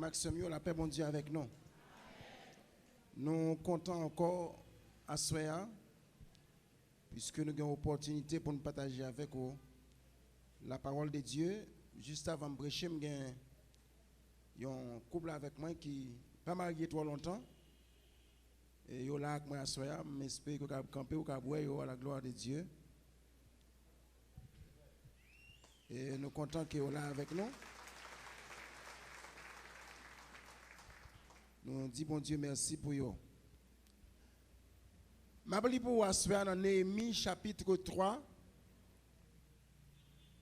Maxime, la paix bon Dieu avec nous. Nous comptons encore à Soya, puisque nous avons l'opportunité pour nous partager avec vous la parole de Dieu. Juste avant de prêcher, il y a un couple avec moi qui n'est pas marié trop longtemps. Et ils sont là avec moi à Soya, mais j'espère que vous avez campé ou à la gloire de Dieu. Et nous comptons qu'ils sont là avec nous. Nous disons bon Dieu merci pour eux. Je vais pour vous asseoir dans Néhémie chapitre 3,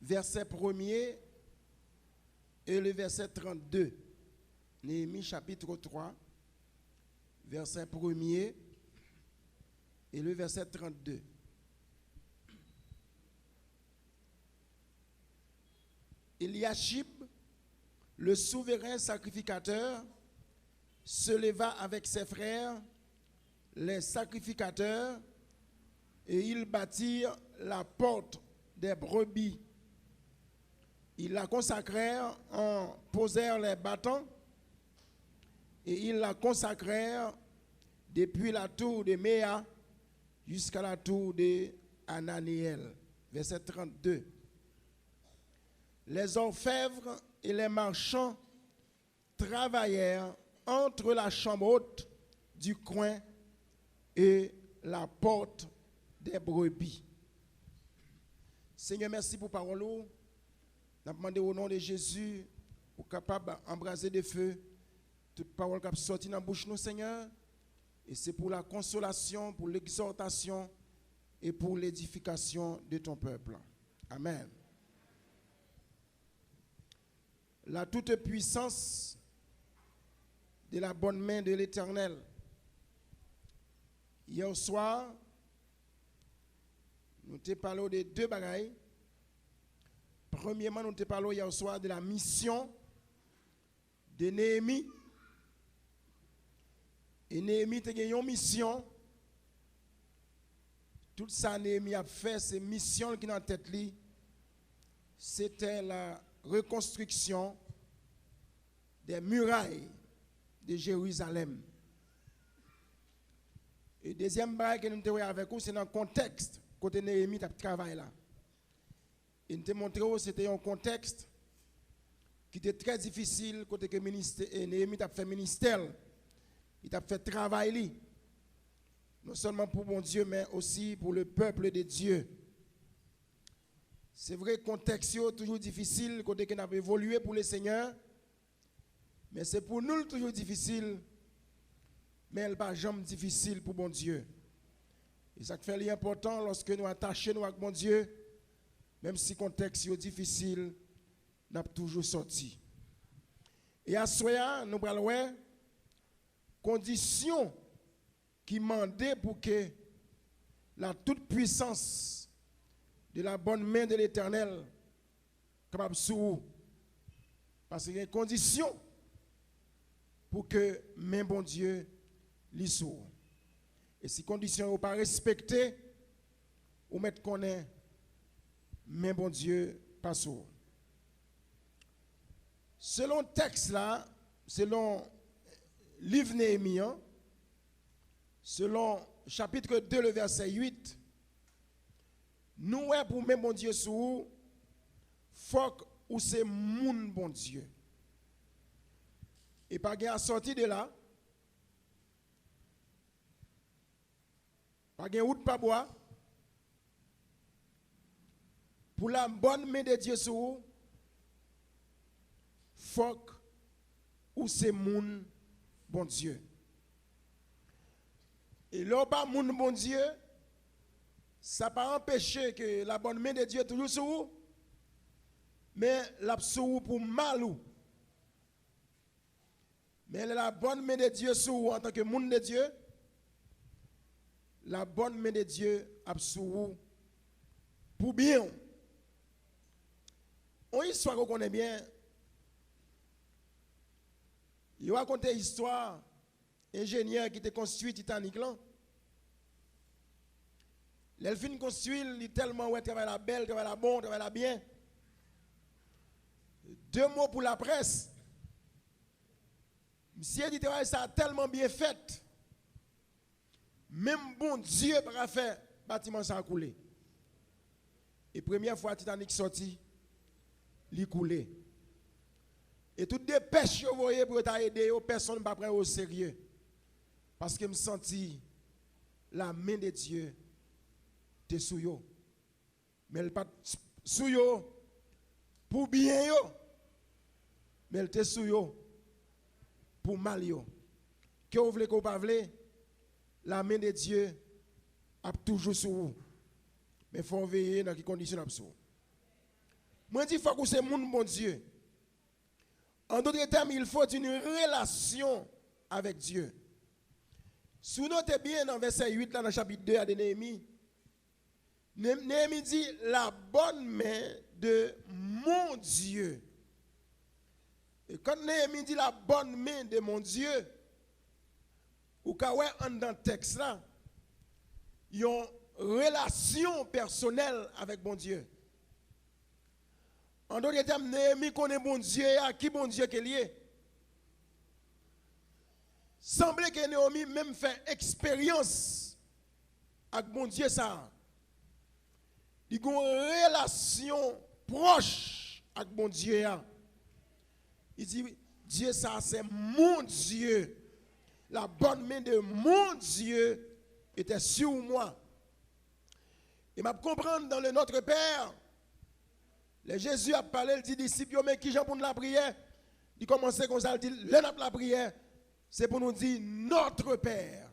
verset 1er et le verset 32. Néhémie chapitre 3, verset 1er et le verset 32. Eliashib, le souverain sacrificateur, se leva avec ses frères, les sacrificateurs, et ils bâtirent la porte des brebis. Ils la consacrèrent en posèrent les bâtons, et ils la consacrèrent depuis la tour de Méa jusqu'à la tour de Ananiel. Verset 32. Les orfèvres et les marchands travaillèrent entre la chambre haute du coin et la porte des brebis. Seigneur, merci pour parole. Nous demandons au nom de Jésus pour capable d'embraser de feu toute parole qui a sorti dans la bouche nous, Seigneur. Et c'est pour la consolation, pour l'exhortation et pour l'édification de ton peuple. Amen. La toute-puissance de la bonne main de l'Éternel. Hier soir, nous te parlé de deux bagailles. Premièrement, nous te parlé hier soir de la mission de Néhémie. Et Néhémie a gagné une mission. Tout ça, Néhémie a fait, ces missions qui sont dans tête li, c'était la reconstruction des murailles de Jérusalem. Et deuxième bail que nous avons avec vous, c'est dans le contexte côté Néhémie a travaillé là. Et nous avons montré que c'était un contexte qui était très difficile côté que Néhémie a fait ministère, il a fait travail non seulement pour mon Dieu mais aussi pour le peuple de Dieu. C'est vrai que le contexte est toujours difficile côté que nous avons évolué pour le Seigneur. Mais c'est pour nous toujours difficile, mais elle n'est pas jamais difficile pour mon Dieu. Et ça fait l'important lorsque nous attachons avec mon Dieu, même si le contexte est difficile, nous avons toujours sorti. Et à Soya, nous allons voir conditions qui mandaient pour que la toute-puissance de la bonne main de l'Éternel capable sous. Parce qu'il y a une condition pour que main bon Dieu l'y sourd. Et si conditions ne pas respectées, ou mettre qu'on est main bon Dieu pas sourd. Selon le texte là, selon livre Néhémie, selon chapitre 2 le verset 8, nous pour main bon Dieu sourd, faut ou c'est moun bon Dieu. Et pas gain à sortir de là. Pas gain route pas bois. Pour la bonne main de Dieu sur vous, faut ou c'est moun bon Dieu. Et là pas moun bon Dieu, ça pas empêcher que la bonne main de Dieu toujours sur vous, mais la sur vous pour malou. Mais la bonne main de Dieu sur vous en tant que monde de Dieu, la bonne main de Dieu sur vous pour bien. On histoire qu'on connaît bien. Il raconte une histoire ingénieur qui était construit Titanic là. L'elfine construit, il tellement ouais travaille la belle, travaille la bonne, travaille la bien. Deux mots pour la presse. Monsieur dit travail ça tellement bien fait. Même bon Dieu pas faire bâtiment ça couler. Et première fois Titanic sorti, il coulé. Et toutes des pêches vous voyez pour t'aider, personne ne va prendre au sérieux. Parce que me senti la main de Dieu te sous yo. Mais elle pas sous yo pour bien yo. Mais elle te sous yo pour mal yo. Que vous voulez qu'on pas voulez, la main de Dieu a toujours sur vous. Mais il faut veiller dans quelles conditions vous. Moi je dis faut que c'est mon bon Dieu. En d'autres termes, il faut une relation avec Dieu. Si vous notez bien dans verset 8 dans le chapitre 2 de Néhémie, Néhémie dit la bonne main de mon Dieu. Et quand Néhémie dit la bonne main de mon Dieu, ou quand on est dans le texte là, il y a une relation personnelle avec bon Dieu. En d'autres termes, Néhémie connaît bon Dieu, à qui bon Dieu qu'il est. Semble que Néhémie même fait expérience avec bon Dieu ça. Il a une relation proche avec bon Dieu. Il dit, Dieu ça c'est mon Dieu. La bonne main de mon Dieu était sur moi. Et m'a comprendre dans le Notre Père. Jésus a parlé, il dit disciples, mais qui j'en pour la prière? Il commence comme ça, il dit, la prière, c'est pour nous dire notre Père.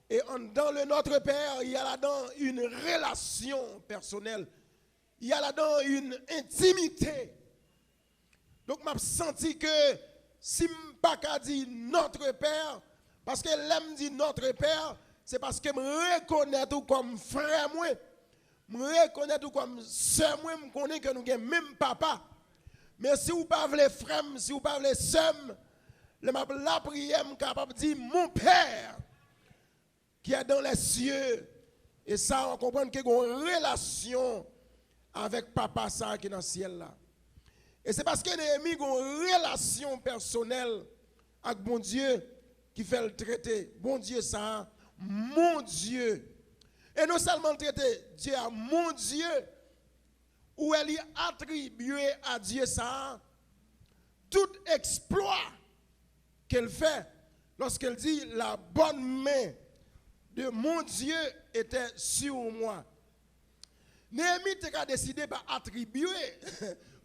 Et dans le Notre Père, il y a là-dedans une relation personnelle. Il y a là-dedans une intimité. Donc, je me senti que si je ne pas qu'à dire notre Père, parce que l'aime dit notre Père, c'est parce que je me reconnais tout comme frère moi. Je me reconnais tout comme soeur moi, je connais que nous avons même papa. Mais si vous ne parlez pas frère, si vous ne parlez pas soeur, la prière est capable de dire mon Père qui est dans les cieux. Et ça, on comprend qu'il y a une relation avec papa ça qui est dans le ciel là. Et c'est parce que Néhémie a une relation personnelle avec bon Dieu qui fait le traiter. Bon Dieu ça, mon Dieu. Et non seulement le traiter, Dieu a mon Dieu, où elle y attribué à Dieu ça, tout exploit qu'elle fait lorsqu'elle dit la bonne main de mon Dieu était sur moi. Néhémie a décidé d'attribuer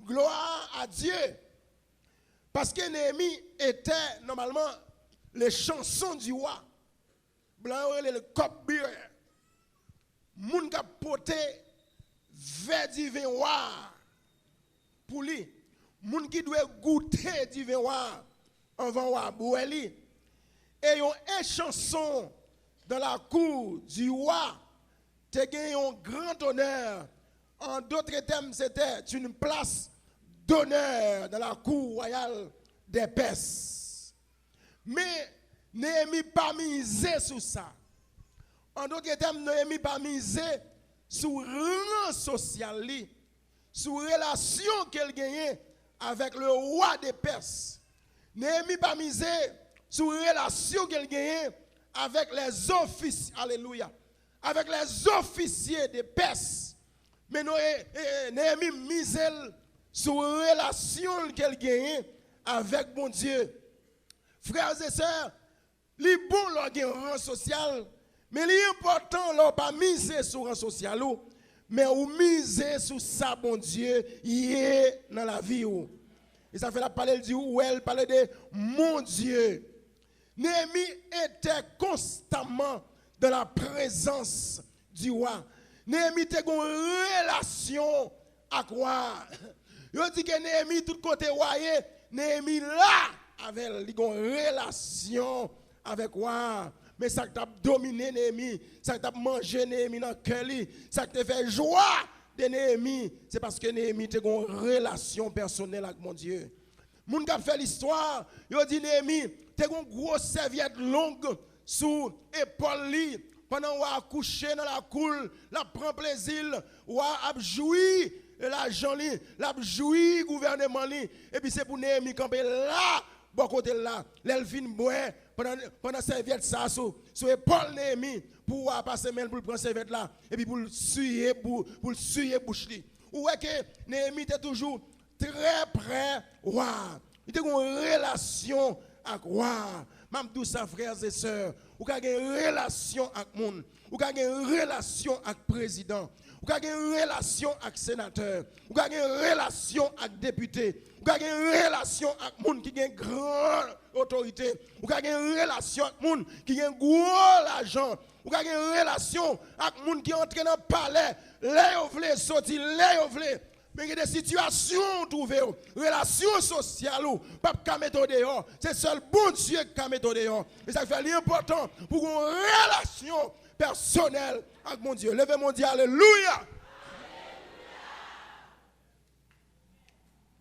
gloire à Dieu. Parce que Néhémie était normalement les chansons du roi. Blanc le copbeer. Moun qui a porté vers du vin noir pour lui. Moun qui doit goûter du vin noir avant de boire. Et ils ont une chanson dans la cour du roi. Tu as gagné un grand honneur. En d'autres termes, c'était une place d'honneur dans la cour royale des Perses. Mais Néhémie pas misé sur ça. En d'autres termes, Néhémie pas misé sur rang social, sur relation qu'elle gagnait avec le roi des Perses. Néhémie pas misé sur relation qu'elle gagnait avec les officiers, alléluia, avec les officiers des Perses. Mais Néhémie misé sur relation qu'elle gagnait avec mon Dieu. Frères et sœurs, les bons leur rang social, mais l'important leur pas miser sur rang social, mais ou miser sur ça bon Dieu, il est dans la vie. Et ça fait la parole du où elle parlait de mon Dieu. Néhémie était constamment dans la présence du roi. Néhémie était en relation avec le roi. Il dit que Néhémie, tout côté roi, Néhémie là, avec une relation avec le roi. Mais ça t'a dominé Néhémie, ça t'a mangé Néhémie dans le cœur, ça t'a fait joie de Néhémie. C'est parce que Néhémie a une relation personnelle avec mon Dieu. Moun qui a fait l'histoire, il dit Néhémie, tu as une grosse serviette longue sous l'épaule. Pendant qu'on a couché dans la cour, la prend plaisir, ou a joui l'argent, la joui gouvernement. Et puis c'est pour Néhémie camper là bon côté là, l'elvin boire pendant serviette ça sur épaule Néhémie pour passer main pour prendre serviette là et puis pour suyer bouche li. Ou est que Néhémie était toujours très près roi. Il était une relation avec roi. Même tous ses frères et sœurs, ou avez une relation avec monde, ou avez une relation avec président, ou avez une relation avec sénateur, ou avez une relation avec député, ou avez une relation avec monde qui a une grande autorité, ou avez une relation avec monde qui a un gros argent, ou avez une relation avec monde qui entre dans le palais, les voulez sortir, les voulez. Mais il y a des situations trouvées, relations sociales, pas qu'à mettre dehors. C'est seul bon Dieu qui a mettre dehors. Et ça fait l'important pour une relation personnelle avec mon Dieu. Levez mon Dieu, alléluia.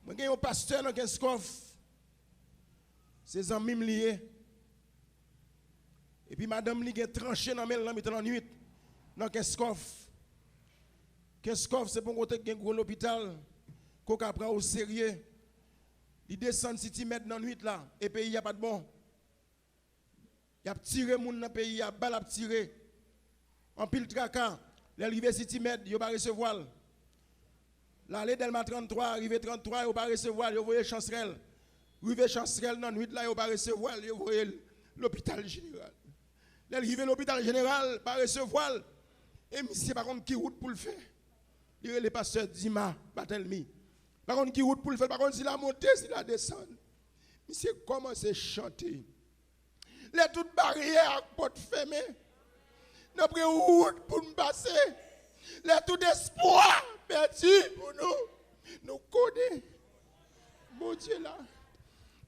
Je suis un pasteur dans Kenskoff. Ses amis me liés. Et puis madame li a tranché dans la nuit dans Kenskoff. Kenskoff, c'est pour côté un gros hôpital qu'on prend au sérieux. Il descend City mettre dans la nuit là et pays il y a pas de bon. Il a tiré moun dans pays, il a balle a tiré. En pile tracas, l'arrivée City med, il pas recevoir. L'aller Delma 33, arrivé 33, il pas recevoir, il voyait chancerelle. Arrivé chancerelle dans la nuit là, il pas recevoir, il voyait l'hôpital général. L'arrivée l'hôpital général, pas recevoir. Et monsieur par contre qui route pour le faire? Il y a le pasteur Dima Batelmi. Par contre, qui route pour le faire? Par contre, s'il a monté, s'il a descendu. Monsieur commence à chanter. Les toutes barrières porte fermée. Nous prenons route pour nous passer. Les tout espoir perdu pour nous. Nous connaissons. Mon Dieu là.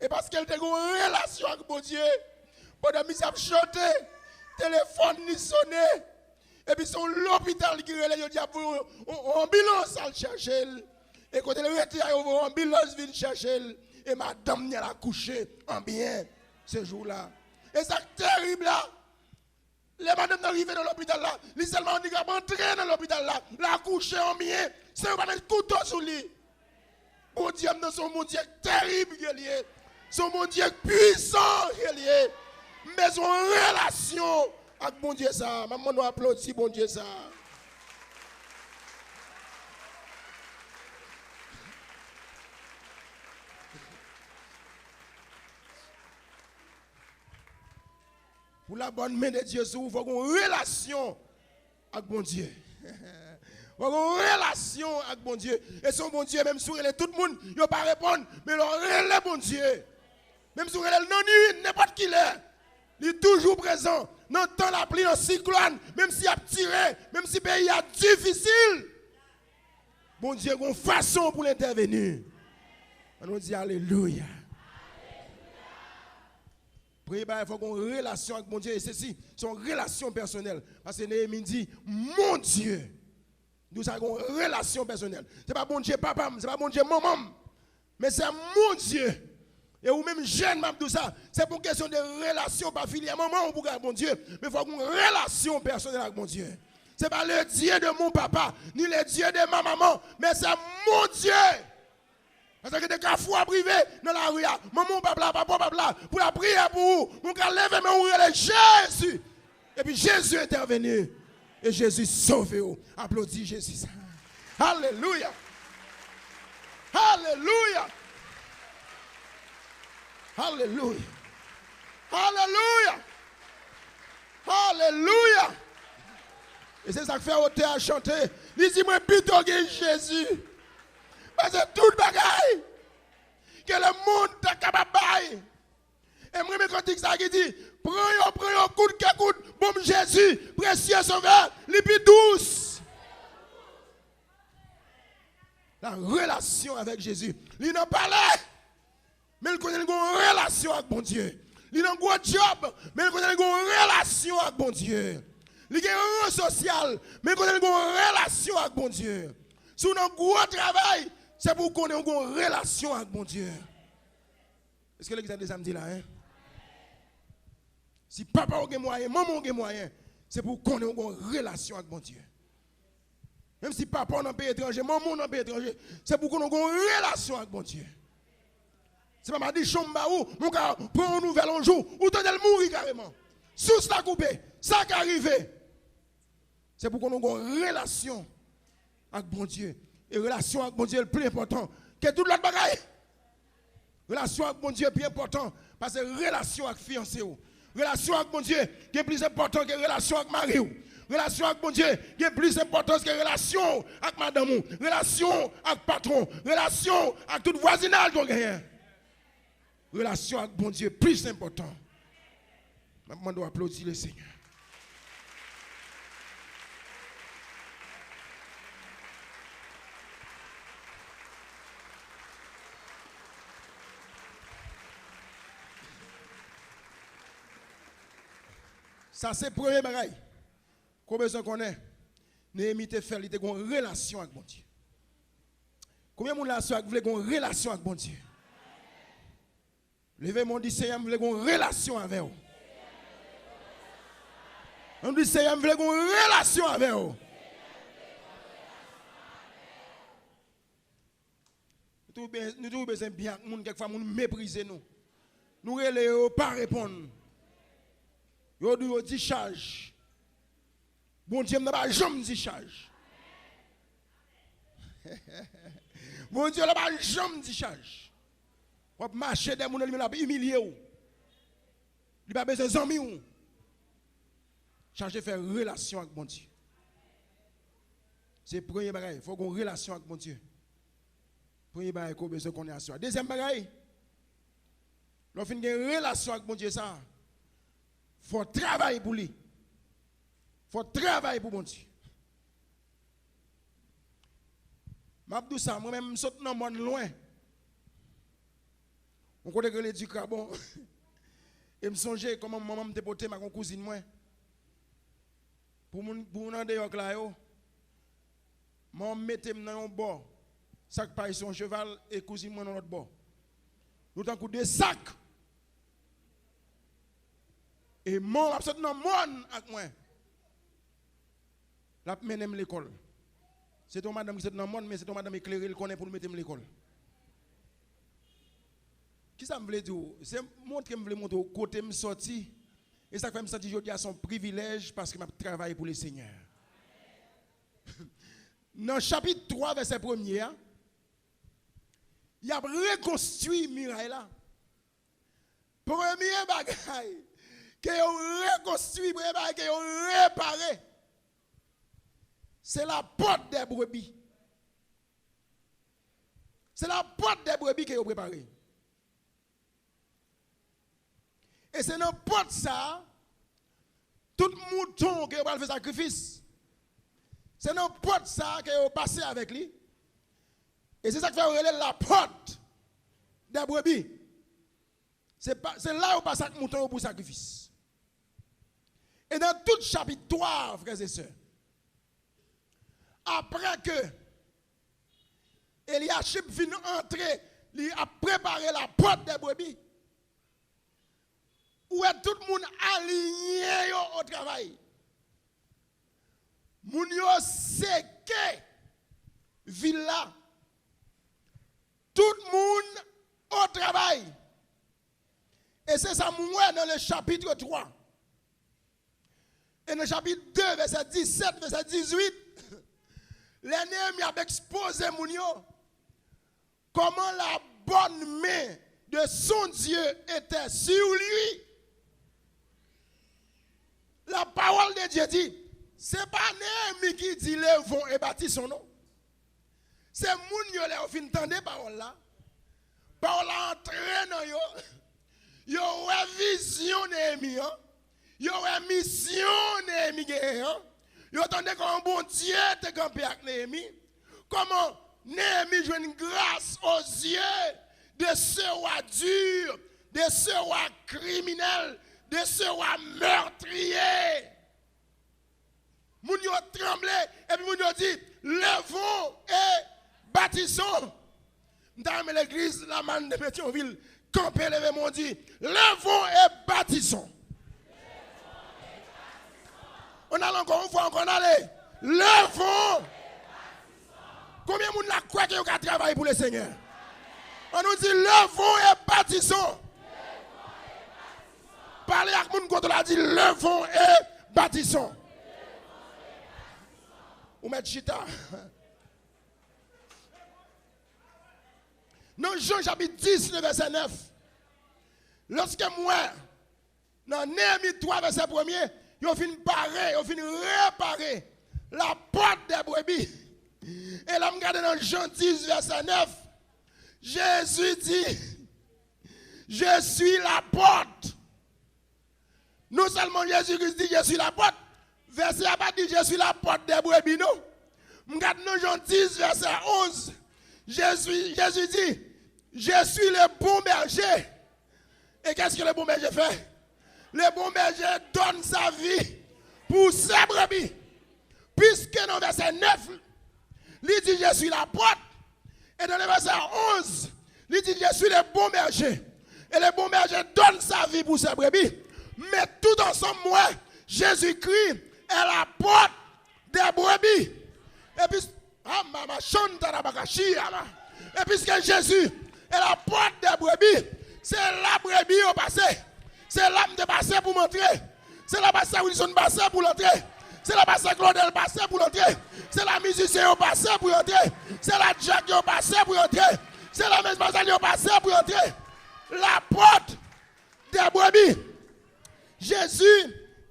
Et parce qu'elle a une relation avec mon Dieu. Pendant que nous avons chanté, téléphone ni sonné. Et puis c'est l'hôpital qui relève, il dit pour ambulance à chercher. Et quand elle retire, l'ambulance vient chercher. Et madame elle a couché en bien ce jour-là. Et c'est terrible là. Les madames arrivent dans l'hôpital là, les seulement handicapés entrés dans l'hôpital là, la couché en bien, c'est pas mettre couteau sur lui. Mon Dieu, son mon Dieu terrible qui est lié. Son mon Dieu puissant qui est lié. Mais son relation avec bon Dieu ça. Maman nous applaudit bon Dieu ça. Pour la bonne main de Dieu, il faut qu'on ait une relation avec bon Dieu. Il faut qu'on ait une relation avec bon Dieu. Et son bon Dieu, même si tout le monde ne peut pas répondre, mais leur relais bon Dieu. Même si elle non n'importe qui l'est. Il est toujours présent. Dans le temps la pluie, dans le cyclone, même s'il a tiré, même si le pays est difficile. Bon Dieu, a une façon pour l'intervenir. On nous dit alléluia. Il faut qu'on ait une relation avec mon Dieu. Et ceci, c'est une relation personnelle. Parce que Néhémie dit, mon Dieu. Nous avons une relation personnelle. Ce n'est pas mon Dieu papa, ce n'est pas mon Dieu maman. Mais c'est mon Dieu. Et ou même jeune, tout ça, c'est pour une question de relation, pas filière maman ou pour mon Dieu. Mais il faut qu'on ait une relation personnelle avec mon Dieu. Ce n'est pas le Dieu de mon papa, ni le Dieu de ma maman, mais c'est mon Dieu. Parce que des cas fois privé dans la rue, maman, papa, pour la prière pour vous, on peut lever, mais on relève Jésus. Et puis Jésus est intervenu. Et Jésus sauve vous. Applaudis Jésus. Alléluia. Alléluia. Alléluia. Alléluia. Alléluia. Et c'est ça que fait auteur à chanter. Il dit, moi, plutôt que Jésus. Parce que tout le bagaille que le monde est capable de faire. Et moi, quand il dit, prends coup de coup, bon Jésus, précieux sauveur, les plus douce. La relation avec Jésus. Il n'a pas l'air, mais il connaît une relation avec bon Dieu. Il a un gros job, mais il connaît une relation avec bon Dieu. Il a un rang social, mais il connaît une relation avec bon Dieu. Si on a un gros travail, c'est pour qu'on ait une relation avec mon Dieu. Est-ce que l'église a des samedis là? Hein? Si papa a des moyens, maman a des moyens, c'est pour qu'on ait une relation avec mon Dieu. Même si papa est dans un pays étranger, maman est dans un pays étranger, c'est pour qu'on ait une relation avec mon Dieu. C'est pas m'a dit chambre ou mon gars prend une nouvelle un jour ou t'as de mourir carrément. Sous la coupé, ça qui arrivé. C'est pour qu'on ait une relation avec bon Dieu. Et relation avec bon Dieu est le plus important que toute l'autre bagaille. Relation avec bon Dieu est plus important parce que relation avec fiancé. Relation avec bon Dieu est plus important que relation avec mari. Relation avec bon Dieu est plus important que relation avec madame. Relation avec patron. Relation avec tout voisinage. Relation avec bon Dieu est plus important. Maintenant, on doit applaudir le Seigneur. Ça, c'est le premier bagage. Combien de qu'on est? Néhémie te fait, il a une relation avec bon Dieu. Combien de gens veulent une relation avec bon Dieu? Levez mon dit, Seigneur, je veux une relation avec vous. On dit, Seigneur, je veux une relation avec vous. Nous trouvons besoin bien, quelquefois, nous mépriser nous. Nous ne pas répondre. Nous dit charge. Bon Dieu n'a pas jamais dit charge. Bon Dieu n'a pas jamais dit charge. On va marcher des gens qui sont humiliés. Il n'a pas besoin d'amis. Chargé faire relation avec bon Dieu. C'est le premier bagage. Il faut qu'on ait une relation avec bon Dieu. Premier bagage qu'on a besoin qu'on ait à soi. Deuxième bagage. Lorsqu'on a une relation avec bon Dieu, ça. Il faut travailler pour lui. Il faut travailler pour mon Dieu. Je dis ça, moi-même, je saute dans le monde loin. On connaît que du carbone. Et je me songe comment maman me déportait ma cousine. Moi. Pour mon dehors là, je me mettais dans un bord. Sac par son cheval et cousine moi dans l'autre bord. Nous avons des sacs. Et mon absolument mon avec moi. La menem l'école. C'est ton madame qui est dans le monde, mais c'est ton madame éclairée qui connaît pour mettre l'école. Qui ça me veut dire? C'est montrer que je veux montrer côté me sorti. Et ça fait me sentir aujourd'hui à son privilège parce que je travaille pour le Seigneur. Dans le chapitre 3, verset 1er, il a reconstruit Mirail là. Premier bagaille que a reconstruit, premier bagaille que a réparé. C'est la porte des brebis. C'est la porte des brebis qu'ils ont préparée. Et c'est dans la porte ça, tout mouton qui va faire sacrifice. C'est dans la porte ça qu'ils ont passé avec lui. Et c'est ça qui fait relayer la porte des brebis. C'est là où passe chaque mouton pour sacrifice. Et dans tout chapitre 3, frères et sœurs, après que Eliashib vient entrer, il a préparé la porte des brebis. Où est tout le monde aligné au travail. Moun yo seke villa. Tout le monde au travail. Et c'est ça moi dans le chapitre 3. Et dans le chapitre 2, verset 17, verset 18, l'ennemi a exposé moun yo comment la bonne main de son Dieu était sur lui. La parole de Dieu dit, ce n'est pas Néhémie qui dit levons et bâtissons, non. C'est moun yo le fin tande parole là. Parole entraîne yo. Yo a vision Néhémie. Yo a mission Néhémie. Yo attendez comme bon Dieu te campé avec Néhémie. Comment Néhémie joue une grâce aux yeux de ce roi dur, de ce roi criminel, de ce roi meurtrier. Moun yo tremblé et puis moun yo dit levons et bâtissons. Dans l'église la manne de Pétionville, camper levé mon dit levons et bâtissons. On a encore une fois, on allait levons. Combien de monde la croit que vous travaillez pour le Seigneur? On nous dit levons et bâtissons. Parlez avec mon côté, on a dit levons et bâtissons. Ou mettre chita. Dans Jean chapitre 10, le verset 9. Lorsque moi, dans Néhémie 3, verset 1er, ils ont fini parer, ils ont fini réparer la porte des brebis. Et là, je regarde dans Jean 10, verset 9, Jésus dit, je suis la porte. Non seulement Jésus-Christ dit, je suis la porte, verset n'a pas dit, je suis la porte des brebis, non. Je regarde dans Jean 10, verset 11, Jésus dit, je suis le bon berger. Et qu'est-ce que le bon berger fait? Le bon berger donne sa vie pour ses brebis. Puisque dans le verset 9, il dit je suis la porte. Et dans le verset 11, il dit je suis le bon berger. Et le bon berger donne sa vie pour ses brebis. Mais tout ensemble, moi, Jésus-Christ est la porte des brebis. Et puis, et puisque Jésus est la porte des brebis, c'est la brebis au passé. C'est l'âme de passé pour m'entrer. C'est la passé Wilson passé pour l'entrer. C'est la passé Claudel passé pour l'entrer. C'est la musicien au passé pour l'entrer. C'est la Jack au passé pour l'entrer. C'est la maison au passé pour l'entrer. La porte des brebis. Jésus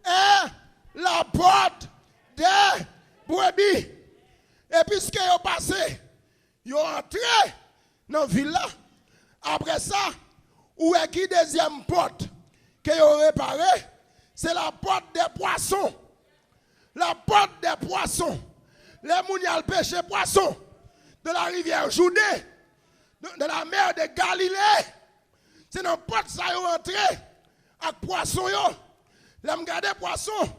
est la porte des brebis. Et puisque ils ont passé, ils ont entré dans la ville là. Après ça, où est qui deuxième porte qu'ils ont réparée? C'est la porte des poissons. La porte des poissons. Les gens qui pêché poissons de la rivière Jourdain, de la mer de Galilée. C'est dans la porte ça qu'ils ont entré avec poissons. Là, je regarde les poissons.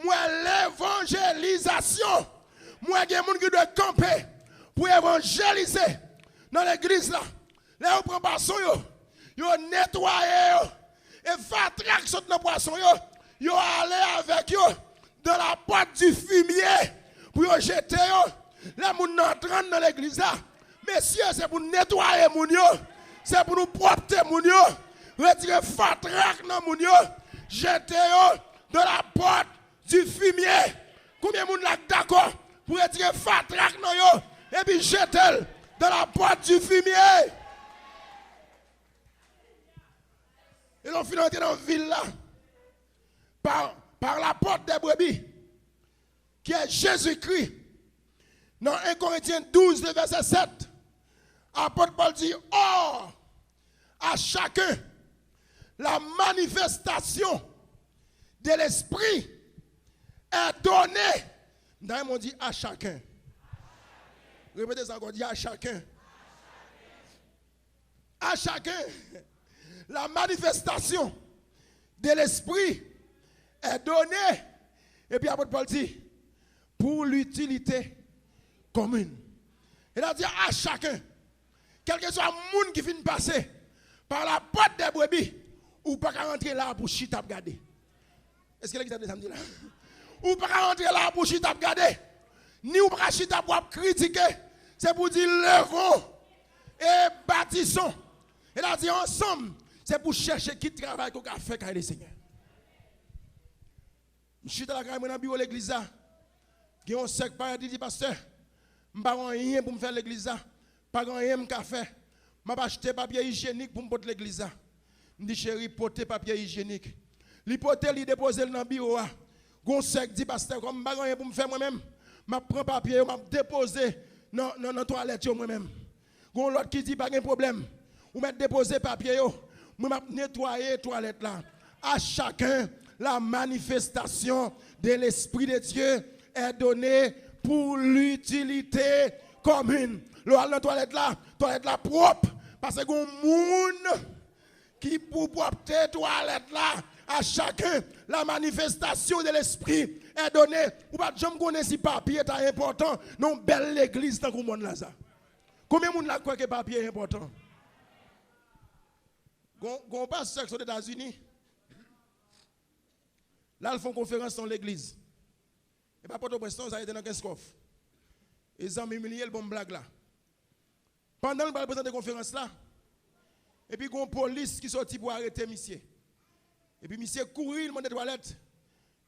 Moi, l'évangélisation. Moi, il y a des gens qui doivent camper pour évangéliser dans l'église là. Là, on prend poisson, on nettoie, et fatrak saute dans le poisson, on aller avec eux dans la porte du fumier pour jeter. Là, on entre dans l'église là. Messieurs, c'est pour nettoyer moun yo, c'est pour nous propter moun yo, retirer fatrak dans moun yo, jeter dans la porte du fumier. Combien de monde là d'accord pour retirer fatrak dans yo et puis jeter dans la porte du fumier? Et l'on finit dans la ville là, par la porte des brebis, qui est Jésus-Christ. Dans 1 Corinthiens 12, le verset 7, l'apôtre Paul dit, or, à chacun, la manifestation de l'esprit est donnée. D'ailleurs, on dit à chacun. Répétez ça encore, dit à chacun. À chacun. La manifestation de l'esprit est donnée. Et puis l'apôtre Paul dit, pour l'utilité commune. Il a dit à chacun, quel que soit le monde qui vient passer par la porte des brebis, ou pas rentrer là pour chita regarder. Est-ce que l'exemple de samedi là? Ou pas rentrer là pour chita regarder. Ni ou pas chita pour critiquer. C'est pour dire levons et bâtissons. Il a dit ensemble. C'est pour chercher qui travaille qu'on a fait avec le Seigneur. Je suis dans la bureau de l'église. Il y a un sec par dit pasteur, je n'ai pas rien pour me faire l'église. Pas rien pour me faire. Je vais acheter papier hygiénique pour me porter l'église. Je dis chérie, porter papier hygiénique. Il porter, il dépose dans le bureau. Il sec dit pasteur, comme je n'ai pas rien pour me faire moi-même. Je prends papier, je dépose dans la toilette moi-même. Il y a l'autre qui dit pas de problème. Ou mettre déposer papier. Je vais nettoyer la toilette là. À chacun, la manifestation de l'Esprit de Dieu est donnée pour l'utilité commune. La toilette là propre. Parce que les gens qui pour propre toilette là, à chacun, la manifestation de l'Esprit est donnée. Ou pas de gens connaissent si papier est important. Non, belle l'église dans le monde là. Combien de gens croient que papier est important? Quand on passe aux États-Unis, là, ils font conférence dans l'église. Et pas pour tout pression, ça a été dans 15 coffres. Ils ont humilié le bon blague là. Pendant le présenter la conférence là, Et puis, il y a une police qui sortit pour arrêter monsieur. Et puis, monsieur courir, il demande des toilettes.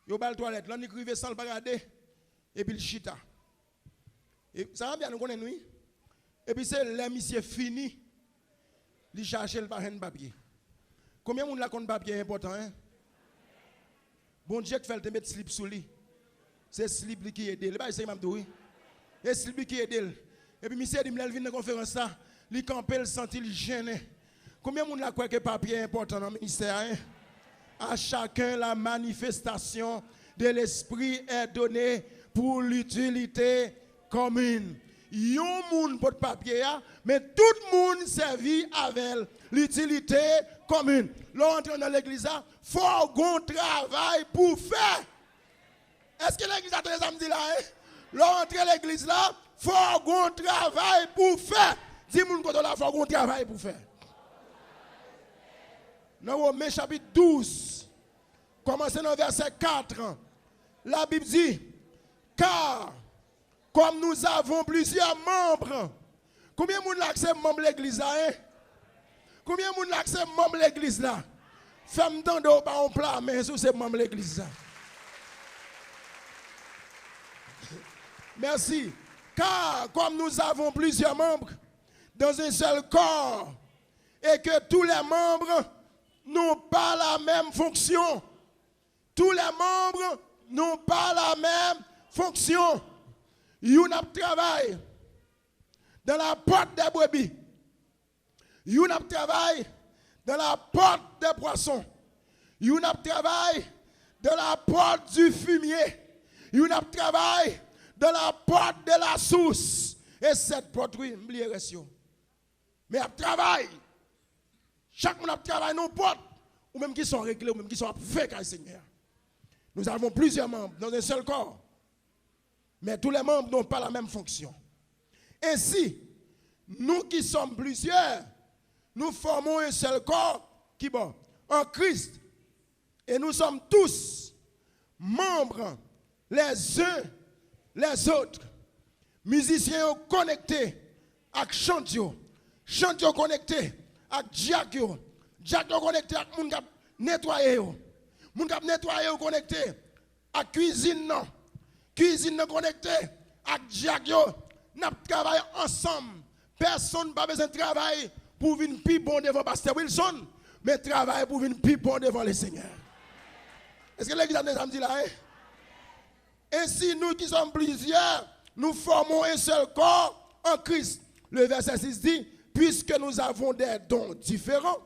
Il a la toilette. Là, il écrivait sans le regarder. Et puis, il chita. Et ça va bien, nous connaissons, oui. Et puis, c'est là, monsieur fini. Il cherche le papier. Combien de monde là compte papier important, hein? Bon Dieu, qui fait le mettre slip sous lui. C'est slip qui aide. Le c'est m'a dit. Et slip qui aide. Et puis, monsieur dit, il vient dans la conférence là. Il campé, il sentit, il gêné. Combien de monde là croit que papier est important dans le ministère, hein? À chacun, la manifestation de l'esprit est donnée pour l'utilité commune. Yon moun pour papier, mais tout le monde servit avec l'utilité commune. L'entrée dans l'église, il faut un travail pour faire. Est-ce que l'église a très samedi là? L'entrée dans l'église là, il faut un travail pour faire. Dis-moi qu'on a un travail pour faire. Dans Romains chapitre 12, commencez dans verset 4, la Bible dit, car comme nous avons plusieurs membres, combien de monde là c'est membre de l'église là? Combien de monde là c'est membre de l'église là? Femme d'en pas en plat, mais c'est membre de l'église là. Merci. Car comme nous avons plusieurs membres dans un seul corps, et que tous les membres n'ont pas la même fonction. Tous les membres n'ont pas la même fonction. Yon ap travail dans la porte des brebis. Yon ap travail dans la porte des poissons. Yon ap travail dans la porte du fumier. Yon ap travail dans la porte de la source. Et cette porte, oui, m'oubliez ratio. Mais ap travail. Chaque monde a travaillé dans porte, ou même qui sont réglés, ou même qui sont faits par le Seigneur. Nous avons plusieurs membres dans un seul corps. Mais tous les membres n'ont pas la même fonction. Ainsi, nous qui sommes plusieurs, nous formons un seul corps qui bon, en Christ. Et nous sommes tous membres les uns les autres. Musiciens connectés avec chantio, chantio connectés avec Jack connecté avec moun k'ap nettoyer yo. Moun k'ap nettoyer yo connecté avec cuisine non. Cuisine non connecté avec Jack yo. N'a travailler ensemble. Personne pas besoin de travailler pour venir plus bon devant pasteur Wilson, mais travailler pour venir plus bon devant le Seigneur. Est-ce que l'église a dit là? Ainsi nous qui sommes plusieurs, nous formons un seul corps en Christ. Le verset 6 dit, puisque nous avons des dons différents,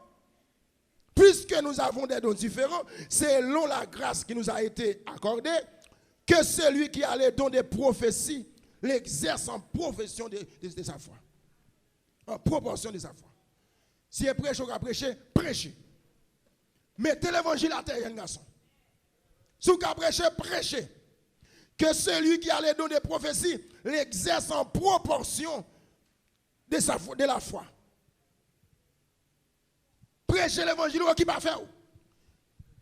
selon la grâce qui nous a été accordée, que celui qui a les dons de prophétie l'exerce en profession de sa foi. En proportion de sa foi. Si il prêche, on va prêcher, prêchez. Mettez l'évangile à terre, garçon. Si vous prêchez, prêchez. Que celui qui a les dons de prophétie l'exerce en proportion de la foi. Prêcher l'évangile qui va faire.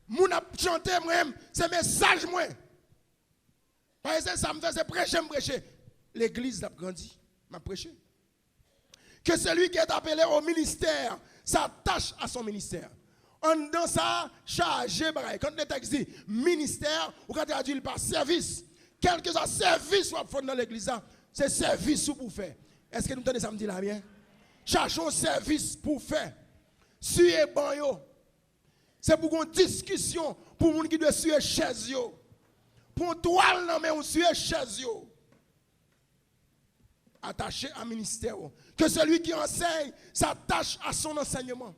Moun a chanté moi-même, c'est message moi. Par exemple, ça me fait c'est prêcher. L'église a grandi, m'a prêché. Que celui qui est appelé au ministère s'attache à son ministère. En dans ça, chargé, quand le texte dit ministère, ou quand il dit par service, quel que soit service soit fait dans l'église, c'est service pour faire. Est-ce que nous tenons samedi là bien? Cherchons service pour faire. Suyer bon yo. C'est pour une discussion pour les gens qui doivent suyer chaise yo. Pour toile non mais on suyer chaise yo. Attaché à ministère. Que celui qui enseigne s'attache à son enseignement.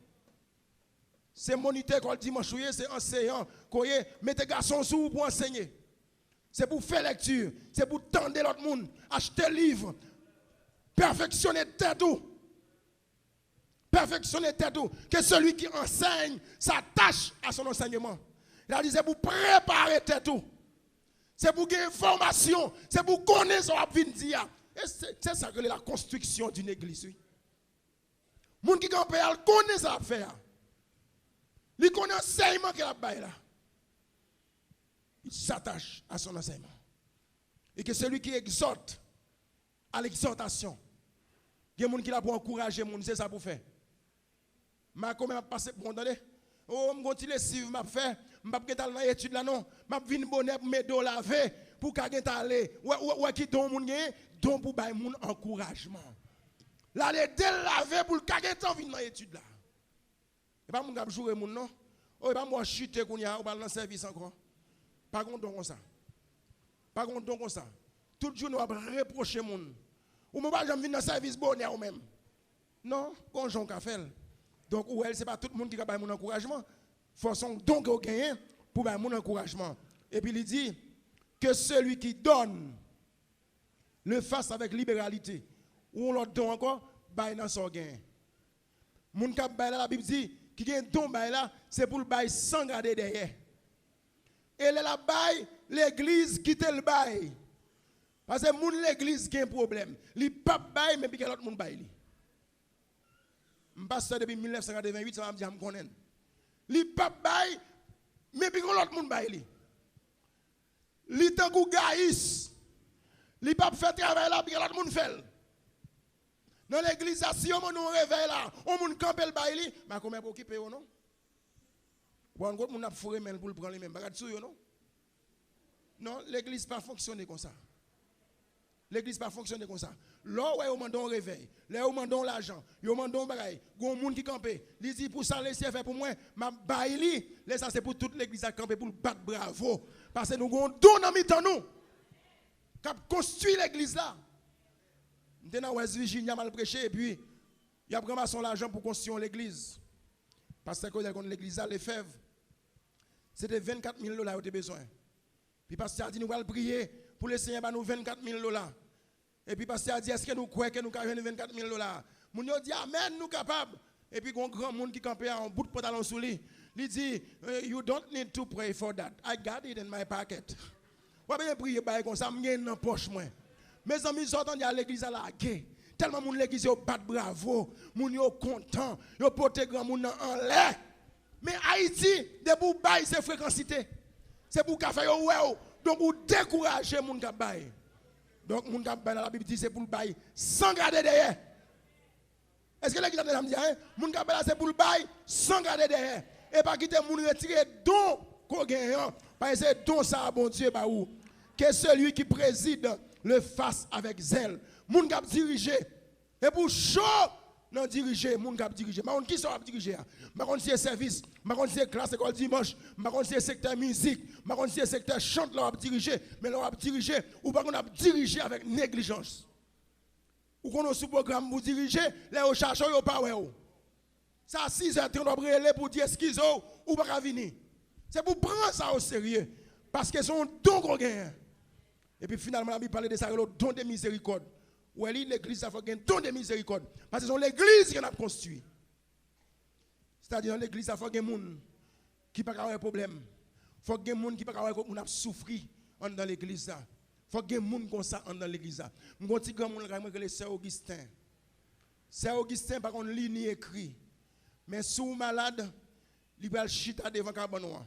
C'est moniteur qu'on dimanche, c'est enseignant. Mettez garçon sous pour enseigner. C'est pour faire lecture. C'est pour tendre l'autre monde. Acheter livre. Perfectionner tête tout. Perfectionner tête tout. Que celui qui enseigne s'attache à son enseignement. Il a dit c'est pour préparer tête tout. C'est pour gagner information. C'est pour connaître ce qu'on vient dire. C'est ça que la construction d'une église. Oui. Les gens qui connaissent ça à faire. Ils connaissent l'enseignement qu'il a fait là. Il s'attache à son enseignement. Et que celui qui exhorte à l'exhortation, il y a des gens qui l'a pour encourager les gens, c'est ça pour faire. m'a quand même passé pour entendre. Oh, je continue suivre m'a fait, m'a pas dans étude là non, m'a vinn bonheur pour mes dos laver pour qu'a aller. Ouais qui don moun gen, don pour bay moun encouragement. Là les del laver pour qu'a temps vinn dans étude là. Et pas moun k'ap jouer moun non. Oh, et pas moi chuter qu'on y a, on va dans service encore. Pas gon don comme ça. Pas gon don comme ça. Tout jour nous va reprocher moun. Ou moi pas jamais venir dans service bonheur ou même. Non, conjon qu'a fait. Donc, ou elle, ce n'est pas tout le monde qui a mon encouragement. Forçons donc au gagner pour mon encouragement. Et puis il dit que celui qui donne le fasse avec libéralité. Ou on le donne encore, bail dans son gain. Moun k'ap bail là, la Bible dit, qui gagne don bail là, c'est pour le bail sans garder derrière. Et là, bail, l'église quitte le bail. Parce que moun l'église qui a un problème. Li pas bail, mais puis l'autre moun bail. Je passe depuis 1988, ça va me dire que je connais. Li pas bail, mais puis l'autre monde bail. Li tant kou gaïs. Li pas fait travail là, puis l'autre monde fait. Dans l'église, si on nous réveille là, on nous campe le bail, mais comment pour occuper ou non? Ou encore, on a fourré pour le prendre les mêmes. Non? Non, l'église pas fonctionner comme ça. L'église pas fonctionner comme ça. Là où on m'a donné réveil, là où on m'a donné l'argent, on m'a donné bagaille, gon monde qui campé, il dit pour ça laisser faire pour moi, m'a baili, là ça c'est pour toute l'église à camper pour le battre bravo parce que nous avons don dans mi-temps nous. Cap construit l'église là. Nous dans West Virginia mal prêché et puis il a ramassé l'argent pour construire l'église. Parce que l'église là les fèves. C'était 24 000 $ au besoin. Puis pasteur a dit nous allons prier pour le Seigneur nous 24 000 $. Et puis pasteur a dit est-ce que nous croyons que nous avons 24 000 $? Moun yo dit amen nous capables. Et puis un grand monde qui campait en bout de pantalon sous lui. Il dit you don't need to pray for that. I got it in my pocket. Ou bien prier comme ça m'gien dans poche moi. Mes amis sortent à l'église à la guerre. Tellement moun l'église yo bat bravo, moun yo content, yo porter grand moun en l'air. Mais Haïti de pour bail c'est fréquencité. C'est pour café yo ouais. Donc ou décourager moun k'ap bail. Donc moun k'ap bail la Bible dit c'est pour le bail sans garder derrière. Est-ce que l'église a dit hein, moun k'ap bail c'est pour le bail sans garder derrière et pas quitter moun retirer don qu'on gagne parce que don ça bon Dieu ba ou que celui qui préside le fasse avec zèle. Moun k'ap diriger et pour chaud non diriger moun k'ap diriger. Mais on qui sont diriger? Ma kon c'est service, ma kon c'est classe école dimanche, ma kon c'est secteur musique, ma kon c'est secteur chante là diriger, mais là diriger ou pas qu'on a dirigé avec négligence. Ou qu'on a sous programme pour diriger, là au cherche ou pas ouais. Ça 6h30 on brûler pour dire excuse ou pas venir. C'est pour prendre ça au sérieux parce que son don qu'on gagne. Et puis finalement la Bible parle de ça le don de miséricorde. Ou l'église a fait un don de miséricorde parce que c'est l'église qui a construit. C'est-à-dire dans l'église, il faut que les gens qui n'ont pas de problème. Il faut que les gens qui n'ont pas de problème souffrir dans l'église. Il faut que les gens comme ça dans l'église. Je vais dire que c'est Sœur Augustin. Sœur Augustin, par contre, il n'y écrit. Mais si vous êtes malade, il va chita devant le cabanon.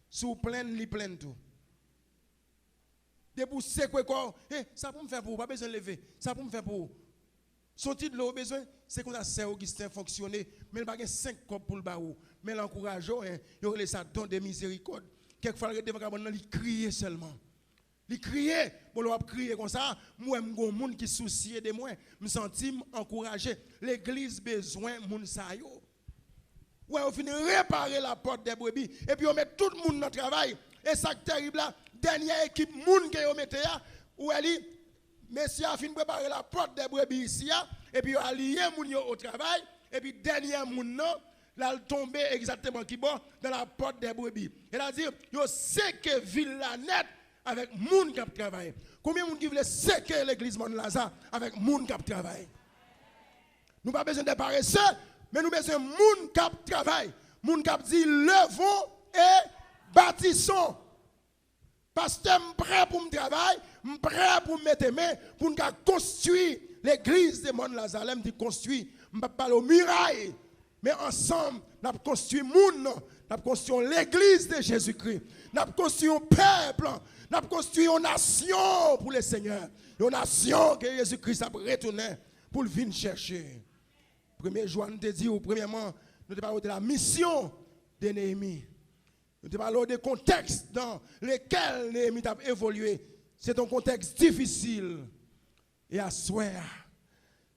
Si vous plein, il plein tout. De pour secouer quoi, ça pour me faire pour, pas besoin de lever. Ça pour me faire pour. Son titre l'eau besoin, c'est comme ça Sœur Augustin fonctionner, mais il n'y a pas 5 copes pour le baou. Mais l'encourageant, il y a ça don de miséricorde. Quelquefois, il crie seulement. Il crie, pour le crier comme ça, moi, je suis un monde qui soucie de moi, je me sens encouragé. L'église besoin de moun sa yo. Ouais, on finit réparer la porte des brebis, et puis on met tout le monde dans le travail. Et ça qui est terrible là, dernière équipe moun qui on mette là, où elle dit, Messie a fini de préparer la porte des brebis ici, et puis il a lié moun au travail, et puis dernier moun non, là tombé exactement qui bon dans la porte des brebis. Elle a dit, yo sait que ville la net avec moun qui travaille. Combien de moun qui veulent séquer l'église Mont Lazare avec moun qui travaille? Nous pas besoin de paresseux, mais nous besoin de moun qui travaille. Moun qui dit levons et bâtissons. Pasteur, je suis prêt pour me travailler, je suis prêt pour me mettre main, pour nous construire l'église de Mont Lazare. Je dis construire, je ne parle pas aux murailles, mais ensemble, nous avons construit le monde, nous avons construit l'église de Jésus-Christ, nous avons construit un peuple, nous avons construit une nation pour le Seigneur, une nation que Jésus-Christ a retourné pour venir chercher. Premier jour, nous te dit, premièrement, nous te parlons de la mission de Néhémie. Nous te parlons des contextes dans lesquels Néhémie a évolué. C'est un contexte difficile. Et à soir,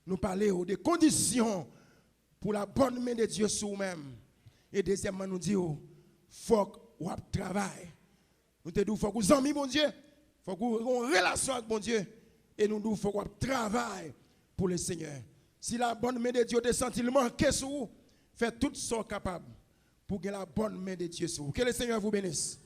nous parlons des conditions pour la bonne main de Dieu sur nous-mêmes. Et deuxièmement, nous disons, il faut qu'on travaille. Nous te disons, il faut qu'on aime bon Dieu. Il faut qu'on ait une relation avec bon Dieu. Et nous disons, il faut qu'on travaille pour le Seigneur. Si la bonne main de Dieu te senti manquer sur vous, faites tout ce capable pour que la bonne main de Dieu sur vous. Que le Seigneur vous bénisse.